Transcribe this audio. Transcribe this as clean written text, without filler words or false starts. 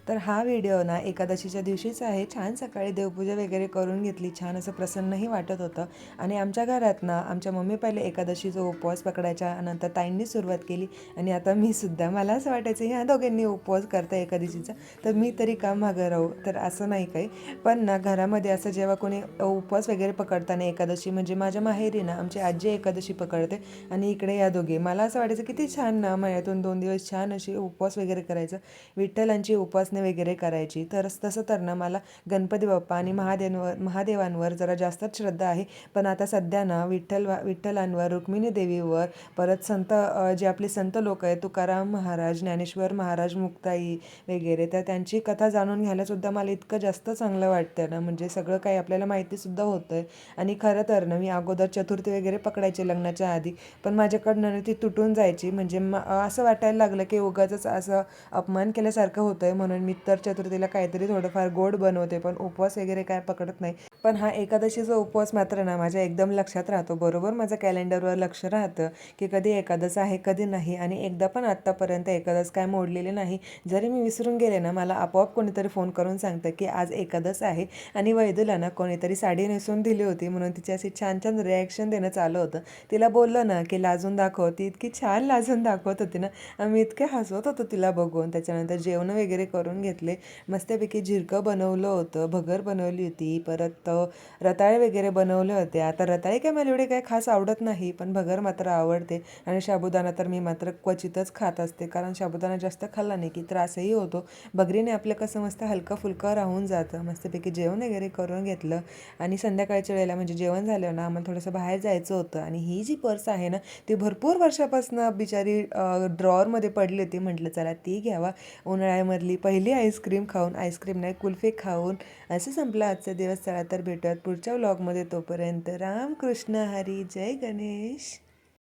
तर हा व्हिडिओ ना एकादशीच्या दिवशीचा आहे. छान सकाळी देवपूजा वगैरे करून घेतली, छान असं प्रसन्नही वाटत होतं. आणि आमच्या घरात ना आमच्या मम्मी पहिले एकादशीचा उपवास पकडायच्या, नंतर ताईंनी सुरुवात केली आणि आता मी सुद्धा. मला असं वाटायचं ह्या दोघांनी उपवास करता एकादशीचा, तर मी तरी का मागं राहू. तर असं नाही काही, पण ना घरामध्ये असं जेव्हा कोणी उपवास वगैरे पकडताना एकादशी, म्हणजे माझ्या माहेरी ना आमची आजी एकादशी पकडते आणि इकडे या दोघे. मला असं वाटायचं किती छान ना, महिन्यातून 2 दिवस छान अशी उपवास वगैरे करायचं, विठ्ठलांची उपासना वगैरे करायची. तर तसं तर ना मला गणपती बाप्पा आणि महादेवांवर जरा जास्तच श्रद्धा आहे. पण आता सध्या ना विठ्ठलांवर, रुक्मिणी देवीवर, परत जे आपले संत लोक आहेत, तुकाराम महाराज, ज्ञानेश्वर महाराज, मुक्ताई वगैरे, तर त्यांची कथा जाणून घ्यायला सुद्धा मला इतकं जास्त चांगलं वाटतं ना, म्हणजे सगळं काही आपल्याला माहितीसुद्धा होतं आहे. आणि खरं तर ना मी अगोदर चतुर्थी वगैरे पकडायचे लग्नाच्या आधी, पण माझ्याकडनं ती तुटून जायची. म्हणजे असं वाटायला लागलं की उगाचच असं अपमान केल्यासारखं होतं आहे, म्हणून मी तर चतुर्थीला काहीतरी थोडंफार गोड बनवते, पण उपवास वगैरे काय पकडत नाही. पण हा एकादशीचा उपवास मात्र ना माझ्या एकदम लक्षात राहतो. बरोबर माझं कॅलेंडरवर लक्ष राहतं की कधी एकादश आहे कधी नाही. आणि एकदा पण आत्तापर्यंत एकादश काय मोडलेली नाही. जरी मी विसरून गेले ना, मला आपोआप कोणीतरी फोन करून सांगतं की आज एकादश आहे. आणि वैदूला ना कोणीतरी साडी नेसून दिली होती, म्हणून तिची अशी छान छान रिॲक्शन देणं चालू होतं. तिला बोललं ना की लाजून दाखव, ती इतकी छान लाजून दाखवत होती ना, आम्ही इतके हसवत होतो तिला बघून. त्याच्यानंतर जेवण वगैरे करून घेतले, मस्तपैकी झिरकं बनवलं होतं, भगर बनवली होती, परत रताळे वगैरे बनवले होते. आता रताळे काय मला एवढे काही खास आवडत नाही, पण भगर मात्र आवडते. आणि साबुदाणा तर मी मात्र क्वचितच खात असते, कारण साबुदाणा जास्त खाल्ला नाही की त्रासही होतो. भगरीने आपलं कसं मस्त हलकं फुलकं राहून जातं. मस्तपैकी जेवण वगैरे करून घेतलं आणि संध्याकाळच्या वेळेला म्हणजे जेवण झालं ना, आम्हाला थोडंसं बाहेर जायचं होतं. आणि ही जी पर्स आहे ना, ती भरपूर वर्षापासून बिचारी ड्रॉवरमध्ये पडली होती. म्हटलं चला ती घ्यावा. उन्हाळ्यामधली पहिली आईस्क्रीम खाऊन, आईस्क्रीम नाही कुल्फी खाऊन असं संपला आजचा दिवस. चला तर भेटूयात पुढच्या व्लॉगमध्ये. तोपर्यंत रामकृष्ण हरी, जय गणेश.